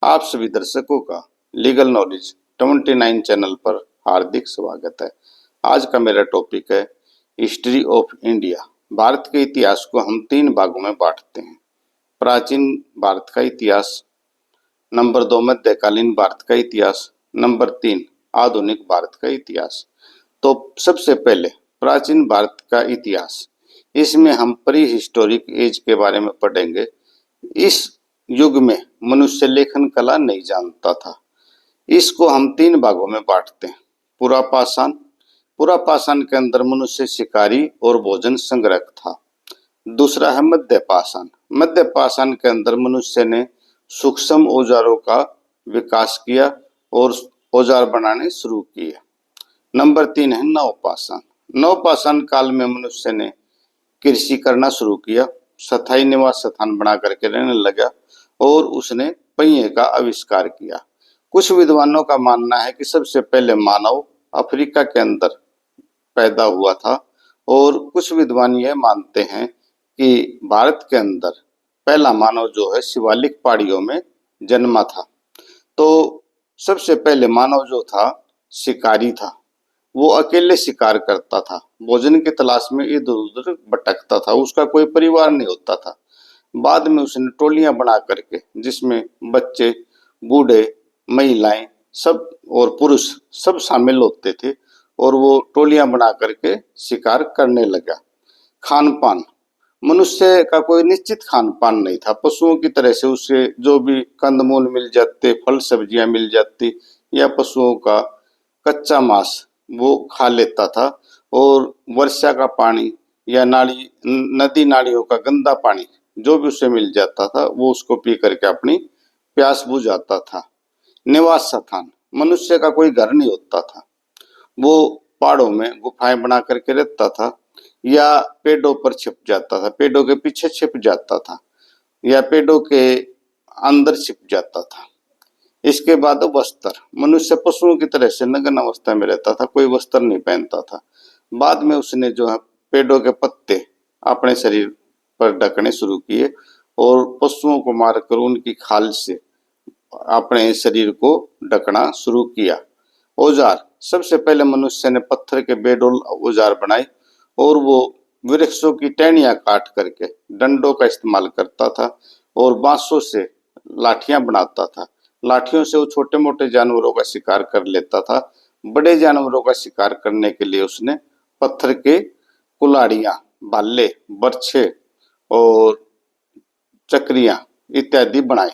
आप सभी दर्शकों का लीगल नॉलेज 29 चैनल पर हार्दिक स्वागत है। आज का मेरा टॉपिक है हिस्ट्री ऑफ इंडिया। भारत के इतिहास को हम 3 भागों में बांटते हैं। प्राचीन भारत का इतिहास, नंबर 2 मध्यकालीन भारत का इतिहास, नंबर 3 आधुनिक भारत का इतिहास। तो सबसे पहले प्राचीन भारत का इतिहास, इसमें हम प्री हिस्टोरिक एज के बारे में पढ़ेंगे। इस युग में मनुष्य लेखन कला नहीं जानता था। इसको हम 3 भागों में बांटते हैं। पुरापाषाण, पुरापाषाण के अंदर मनुष्य शिकारी और भोजन संग्रहक था। दूसरा है मध्यपाषाण, मध्यपाषाण के अंदर मनुष्य ने सूक्ष्म औजारों का विकास किया और औजार बनाने शुरू किए। नंबर 3 है नवपाषाण, नवपाषाण काल में मनुष्य ने कृषि करना शुरू किया, स्थायी निवास स्थान बना करके रहने लगा और उसने पहिए का आविष्कार किया। कुछ विद्वानों का मानना है कि सबसे पहले मानव अफ्रीका के अंदर पैदा हुआ था और कुछ विद्वान यह मानते हैं कि भारत के अंदर पहला मानव जो है शिवालिक पहाड़ियों में जन्मा था। तो सबसे पहले मानव जो था शिकारी था, वो अकेले शिकार करता था, भोजन की तलाश में इधर उधर भटकता था, उसका कोई परिवार नहीं होता था। बाद में उसने टोलियां बना करके, जिसमें बच्चे, बूढ़े, महिलाएं सब और पुरुष सब शामिल होते थे और वो टोलियां बना करके शिकार करने लगा। खान पान, मनुष्य का कोई निश्चित खान पान नहीं था। पशुओं की तरह से उसे जो भी कंदमूल मिल जाते, फल सब्जियां मिल जाती या पशुओं का कच्चा मांस वो खा लेता था और वर्षा का पानी या नदी नालियों का गंदा पानी जो भी उसे मिल जाता था वो उसको पी करके अपनी प्यास बुझाता था। निवास स्थान, मनुष्य का कोई घर नहीं होता था, वो पहाड़ों में गुफाएं बना करके रहता था या पेड़ों पर छिप जाता था, पेड़ों के पीछे छिप जाता था या पेड़ों के अंदर छिप जाता था। इसके बाद वस्त्र, मनुष्य पशुओं की तरह से नग्न अवस्था में रहता था, कोई वस्त्र नहीं पहनता था। बाद में उसने जो है पेड़ों के पत्ते अपने शरीर पर ढकने शुरू किए और पशुओं को मारकर उनकी खाल से अपने शरीर को ढकना शुरू किया। औजार, सबसे पहले मनुष्य ने पत्थर के बेडोल औजार बनाए और वो वृक्षों की टहनियां काट करके डंडों का इस्तेमाल करता था और बांसों से लाठियां बनाता था। लाठियों से वो छोटे मोटे जानवरों का शिकार कर लेता था। बड़े जानवरों का शिकार करने के लिए उसने पत्थर के कुल्हाड़ियां, भाले, बर्छे और चक्रियां इत्यादि बनाए।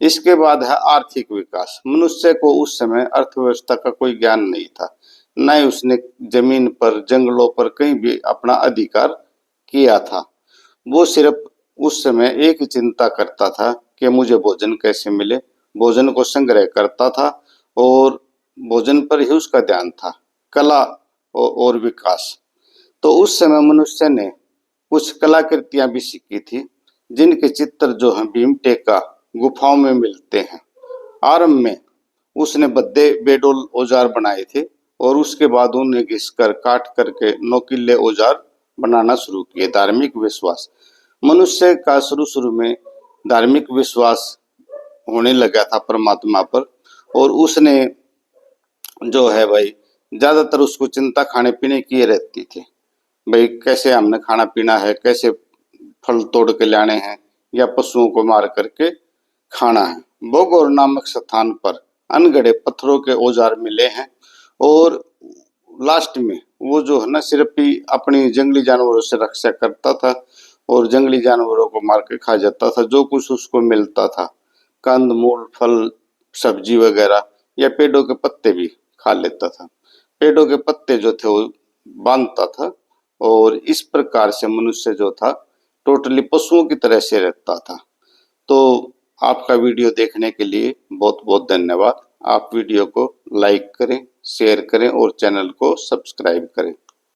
इसके बाद है आर्थिक विकास। मनुष्य को उस समय अर्थव्यवस्था का कोई ज्ञान नहीं था, न ही उसने जमीन पर, जंगलों पर कहीं भी अपना अधिकार किया था। वो सिर्फ उस समय एक ही चिंता करता था कि मुझे भोजन कैसे मिले, भोजन को संग्रह करता था और भोजन पर ही उसका ध्यान था। कला और विकास, तो उस समय मनुष्य ने कुछ कलाकृतियां भी सीखी थी जिनके चित्र जो हैं भीमटेका गुफाओं में मिलते हैं। आरंभ में उसने बद्दे बेडोल औजार बनाए थे और उसके बाद उन्हें घिसकर काट करके नोकीले औजार बनाना शुरू किए। धार्मिक विश्वास, मनुष्य का शुरू में धार्मिक विश्वास होने लगा था परमात्मा पर और उसने जो है भाई ज्यादातर उसको चिंता खाने पीने की रहती थी। भाई कैसे हमने खाना पीना है, कैसे फल तोड़ के लाने हैं या पशुओं को मार करके खाना है। भोगौर नामक स्थान पर अनगढ़े पत्थरों के औजार मिले हैं और लास्ट में वो जो है ना सिर्फ ही अपनी जंगली जानवरों से रक्षा करता था और जंगली जानवरों को मार के खा जाता था। जो कुछ उसको मिलता था, कंद मूल, फल, सब्जी वगैरह या पेड़ों के पत्ते भी खा लेता था। पेड़ों के पत्ते जो थे वो बांधता था और इस प्रकार से मनुष्य जो था टोटली पशुओं की तरह से रहता था। तो आपका वीडियो देखने के लिए बहुत बहुत धन्यवाद। आप वीडियो को लाइक करें, शेयर करें और चैनल को सब्सक्राइब करें।